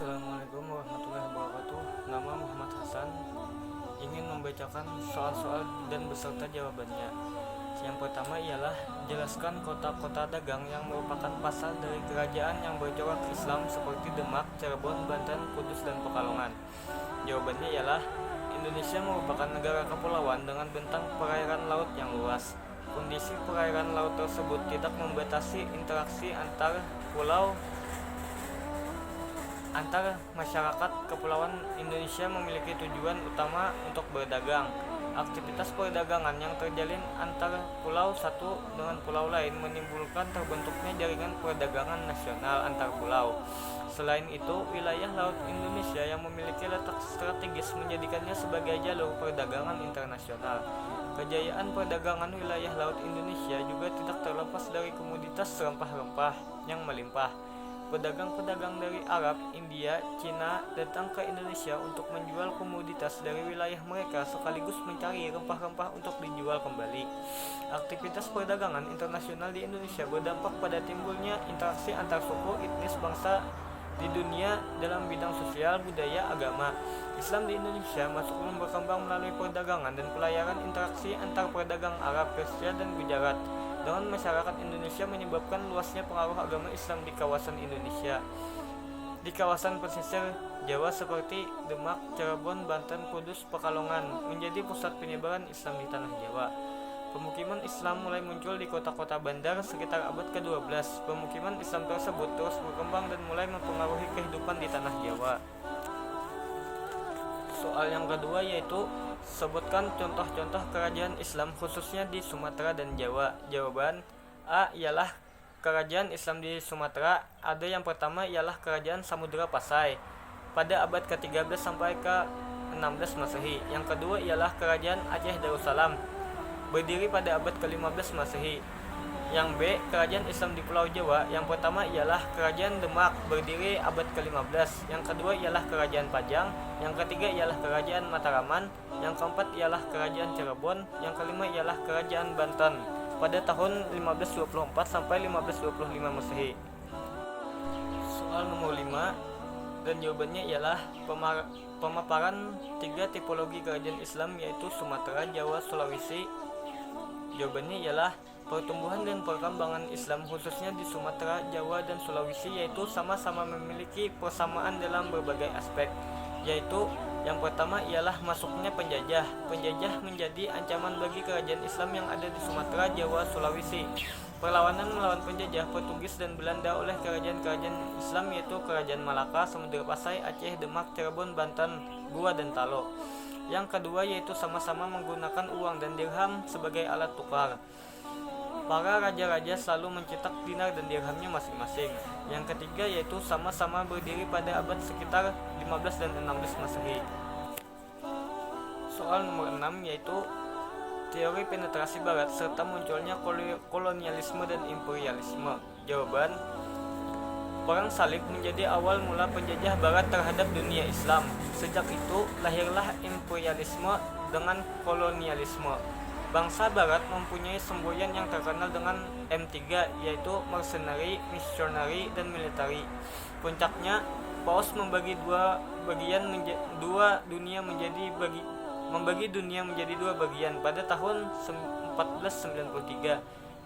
Assalamualaikum warahmatullahi wabarakatuh. Nama Muhammad Hasan. Ingin membacakan soal-soal dan beserta jawabannya. Yang pertama ialah jelaskan kota-kota dagang yang merupakan pasar dari kerajaan yang bercorak Islam seperti Demak, Cirebon, Banten, Kudus, dan Pekalongan. Jawabannya ialah Indonesia merupakan negara kepulauan dengan bentang perairan laut yang luas. Kondisi perairan laut tersebut tidak membatasi interaksi antar masyarakat. Kepulauan Indonesia memiliki tujuan utama untuk berdagang. Aktivitas perdagangan yang terjalin antar pulau satu dengan pulau lain menimbulkan terbentuknya jaringan perdagangan nasional antar pulau. Selain itu, wilayah laut Indonesia yang memiliki letak strategis menjadikannya sebagai jalur perdagangan internasional. Kejayaan perdagangan wilayah laut Indonesia juga tidak terlepas dari komoditas rempah-rempah yang melimpah. Pedagang-pedagang dari Arab, India, Cina datang ke Indonesia untuk menjual komoditas dari wilayah mereka sekaligus mencari rempah-rempah untuk dijual kembali. Aktivitas perdagangan internasional di Indonesia berdampak pada timbulnya interaksi antar suku, etnis, bangsa di dunia dalam bidang sosial, budaya, agama. Islam di Indonesia masuk dan berkembang melalui perdagangan dan pelayaran interaksi antar pedagang Arab, Persia, dan Gujarat dengan masyarakat Indonesia menyebabkan luasnya pengaruh agama Islam di kawasan Indonesia. Di kawasan pesisir Jawa seperti Demak, Cirebon, Banten, Kudus, Pekalongan menjadi pusat penyebaran Islam di tanah Jawa. Pemukiman Islam mulai muncul di kota-kota bandar sekitar abad ke-12. Pemukiman Islam tersebut terus berkembang dan mulai mempengaruhi kehidupan di tanah Jawa. Soal yang kedua yaitu sebutkan contoh-contoh kerajaan Islam khususnya di Sumatera dan Jawa. Jawaban A ialah kerajaan Islam di Sumatera. Ada yang pertama ialah kerajaan Samudra Pasai pada abad ke-13 sampai ke-16 Masehi. Yang kedua ialah kerajaan Aceh Darussalam berdiri pada abad ke-15 Masehi. Yang B, kerajaan Islam di Pulau Jawa. Yang pertama ialah kerajaan Demak berdiri abad ke-15. Yang kedua ialah kerajaan Pajang. Yang ketiga ialah kerajaan Mataraman. Yang keempat ialah kerajaan Cirebon. Yang kelima ialah kerajaan Banten pada tahun 1524 sampai 1525 Masehi. Soal nomor 5 dan jawabannya ialah pemaparan 3 tipologi kerajaan Islam yaitu Sumatera, Jawa, Sulawesi. Jawabannya ialah pertumbuhan dan perkembangan Islam khususnya di Sumatera, Jawa, dan Sulawesi yaitu sama-sama memiliki persamaan dalam berbagai aspek, yaitu yang pertama ialah masuknya penjajah. Penjajah menjadi ancaman bagi kerajaan Islam yang ada di Sumatera, Jawa, Sulawesi. Perlawanan melawan penjajah Portugis dan Belanda oleh kerajaan-kerajaan Islam yaitu Kerajaan Malaka, Samudra Pasai, Aceh, Demak, Cirebon, Banten, Goa, dan Talo. Yang kedua yaitu sama-sama menggunakan uang dan dirham sebagai alat tukar. Para raja-raja selalu mencetak dinar dan dirhamnya masing-masing. Yang ketiga yaitu sama-sama berdiri pada abad sekitar 15 dan 16 Masehi. Soal nomor 6 yaitu teori penetrasi barat serta munculnya kolonialisme dan imperialisme. Jawaban Perang Salib menjadi awal mula penjajah barat terhadap dunia Islam. Sejak itu lahirlah imperialisme dengan kolonialisme. Bangsa barat mempunyai semboyan yang terkenal dengan M3 yaitu mercenary, missionary, dan military. Puncaknya Paus membagi dunia menjadi dua bagian pada tahun 1493.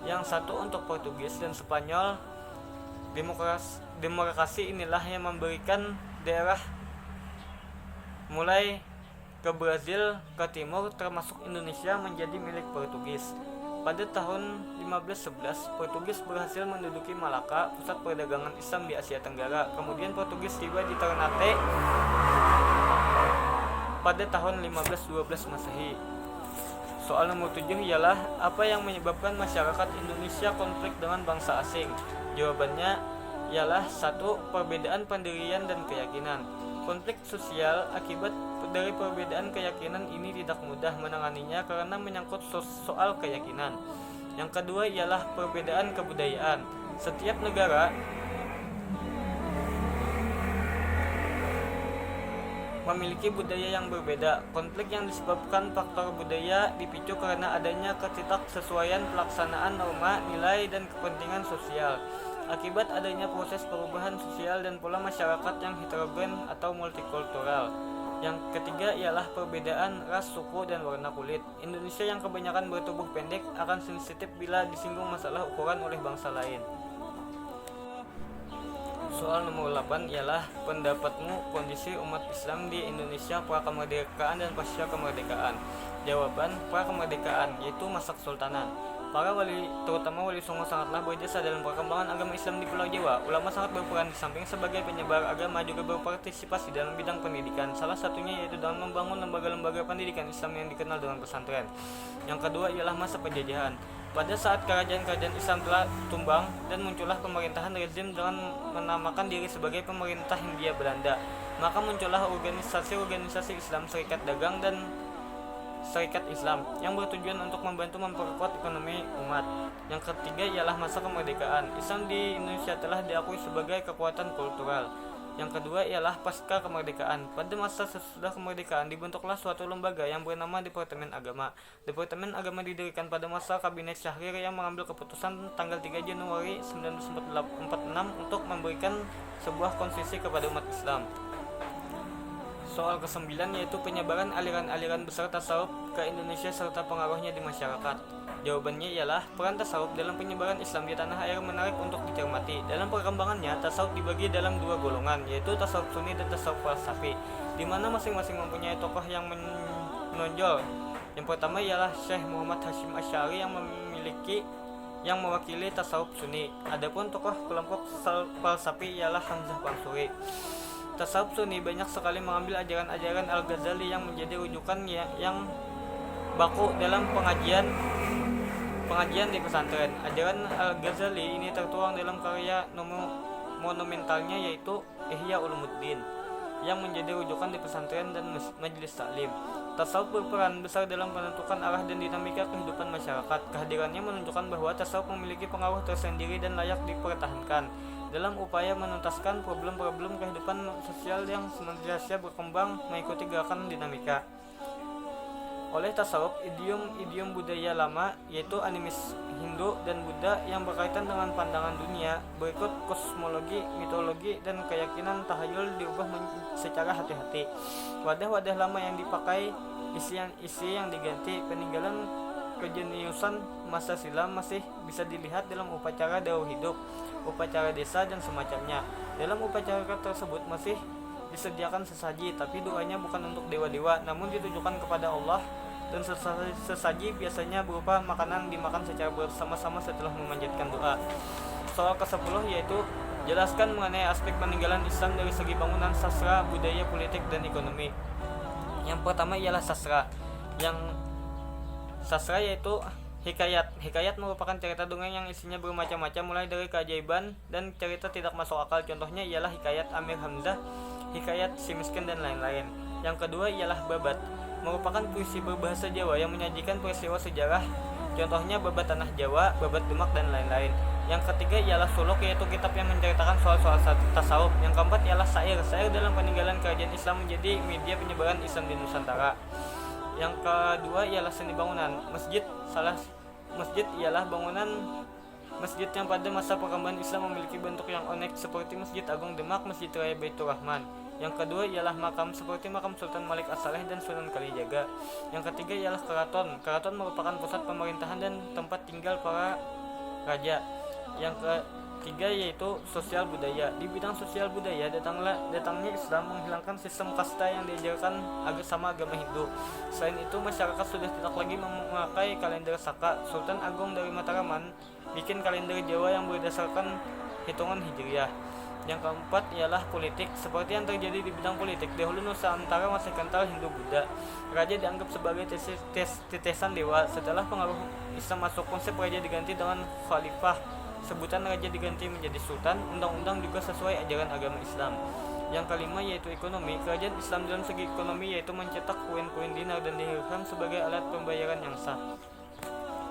Yang satu untuk Portugis dan Spanyol. Demokrasi inilah yang memberikan daerah mulai ke Brazil ke timur termasuk Indonesia menjadi milik Portugis. Pada tahun 1511, Portugis berhasil menduduki Malaka, pusat perdagangan Islam di Asia Tenggara. Kemudian Portugis tiba di Ternate pada tahun 1512 Masehi. Soal nomor 7 ialah apa yang menyebabkan masyarakat Indonesia konflik dengan bangsa asing? Jawabannya ialah 1. Perbedaan pendirian dan keyakinan. Konflik sosial akibat dari perbedaan keyakinan ini tidak mudah menanganinya karena menyangkut soal keyakinan. Yang kedua ialah perbedaan kebudayaan. Setiap negara memiliki budaya yang berbeda. Konflik yang disebabkan faktor budaya dipicu karena adanya ketidaksesuaian pelaksanaan norma, nilai, dan kepentingan sosial. Akibat adanya proses perubahan sosial dan pola masyarakat yang heterogen atau multikultural. Yang ketiga ialah perbedaan ras, suku, dan warna kulit. Indonesia yang kebanyakan bertubuh pendek akan sensitif bila disinggung masalah ukuran oleh bangsa lain. Soal nomor 8 ialah pendapatmu kondisi umat Islam di Indonesia pra-kemerdekaan dan pasca kemerdekaan. Jawaban, pra-kemerdekaan yaitu masa kesultanan. Para wali, terutama Wali Songo, sangatlah berjasa dalam perkembangan agama Islam di Pulau Jawa. Ulama sangat berperan di samping sebagai penyebar agama juga berpartisipasi dalam bidang pendidikan. Salah satunya yaitu dalam membangun lembaga-lembaga pendidikan Islam yang dikenal dengan pesantren. Yang kedua ialah masa penjajahan. Pada saat kerajaan-kerajaan Islam telah tumbang dan muncullah pemerintahan rezim dengan menamakan diri sebagai pemerintah Hindia Belanda, maka muncullah organisasi-organisasi Islam, Serikat Dagang dan Serikat Islam yang bertujuan untuk membantu memperkuat ekonomi umat. Yang ketiga ialah masa kemerdekaan. Islam di Indonesia telah diakui sebagai kekuatan kultural. Yang kedua ialah pasca kemerdekaan. Pada masa sesudah kemerdekaan dibentuklah suatu lembaga yang bernama Departemen Agama. Departemen Agama didirikan pada masa Kabinet Syahrir yang mengambil keputusan tanggal 3 Januari 1946 untuk memberikan sebuah konstitusi kepada umat Islam. Soal ke-9 yaitu penyebaran aliran-aliran besar tasawuf ke Indonesia serta pengaruhnya di masyarakat. Jawabannya ialah peran tasawuf dalam penyebaran Islam di tanah air menarik untuk dicermati. Dalam perkembangannya, tasawuf dibagi dalam dua golongan, yaitu tasawuf Sunni dan tasawuf falsafi, di mana masing-masing mempunyai tokoh yang menonjol. Yang pertama ialah Syekh Muhammad Hashim Asy'ari yang mewakili tasawuf Sunni. Adapun tokoh kelompok falsafi ialah Hamzah Pansuri. Tasawuf Sunni banyak sekali mengambil ajaran-ajaran Al-Ghazali yang menjadi rujukan yang baku dalam pengajian di pesantren. Ajaran Al-Ghazali ini tertuang dalam karya monumentalnya yaitu Ihya Ulumuddin yang menjadi rujukan di pesantren dan majelis taklim. Tasawuf berperan besar dalam menentukan arah dan dinamika kehidupan masyarakat. Kehadirannya menunjukkan bahwa tasawuf memiliki pengaruh tersendiri dan layak dipertahankan dalam upaya menuntaskan problem-problem kehidupan sosial yang senantiasa berkembang mengikuti gerakan dinamika. Oleh tasawuf, idiom budaya lama yaitu animis Hindu dan Buddha yang berkaitan dengan pandangan dunia, berikut kosmologi, mitologi, dan keyakinan tahayul diubah secara hati-hati. Wadah-wadah lama yang dipakai, isi yang diganti, peninggalan kejeniusan masa silam masih bisa dilihat dalam upacara dauh hidup, upacara desa, dan semacamnya. Dalam upacara tersebut masih disediakan sesaji, tapi doanya bukan untuk dewa-dewa, namun ditujukan kepada Allah, dan sesaji biasanya berupa makanan dimakan secara bersama-sama setelah memanjatkan doa. Soal ke-10 yaitu jelaskan mengenai aspek peninggalan Islam dari segi bangunan, sastra, budaya, politik, dan ekonomi. Yang pertama ialah sastra. Yang sastra yaitu hikayat. Hikayat merupakan cerita dongeng yang isinya bermacam-macam, mulai dari keajaiban dan cerita tidak masuk akal. Contohnya ialah hikayat Amir Hamzah, hikayat Si Miskin, dan lain-lain. Yang kedua ialah babat, merupakan puisi berbahasa Jawa yang menyajikan peristiwa sejarah. Contohnya babat Tanah Jawa, babat Demak, dan lain-lain. Yang ketiga ialah suluk, yaitu kitab yang menceritakan soal-soal tasawuf. Yang keempat ialah syair. Syair dalam peninggalan kerajaan Islam menjadi media penyebaran Islam di Nusantara. Yang kedua ialah seni bangunan. Masjid ialah bangunan masjid yang pada masa perkembangan Islam memiliki bentuk yang unik seperti Masjid Agung Demak, Masjid Raya Baitur Rahman. Yang kedua ialah makam seperti makam Sultan Malik As-Saleh dan Sunan Kalijaga. Yang ketiga ialah keraton. Keraton merupakan pusat pemerintahan dan tempat tinggal para raja. Yang ketiga yaitu sosial budaya. Di bidang sosial budaya datangnya Islam menghilangkan sistem kasta yang diajarkan sama agama Hindu. Selain itu masyarakat sudah tidak lagi memakai kalender Saka. Sultan Agung dari Mataraman bikin kalender Jawa yang berdasarkan hitungan Hijriah. Yang keempat ialah politik. Seperti yang terjadi di bidang politik, dahulu Nusantara masih kental Hindu-Buddha. Raja dianggap sebagai titisan dewa. Setelah pengaruh Islam masuk, konsep raja diganti dengan khalifah. Sebutan raja diganti menjadi sultan. Undang-undang juga sesuai ajaran agama Islam. Yang kelima yaitu ekonomi. Kerajaan Islam dalam segi ekonomi yaitu mencetak koin-koin dinar dan dirham sebagai alat pembayaran yang sah.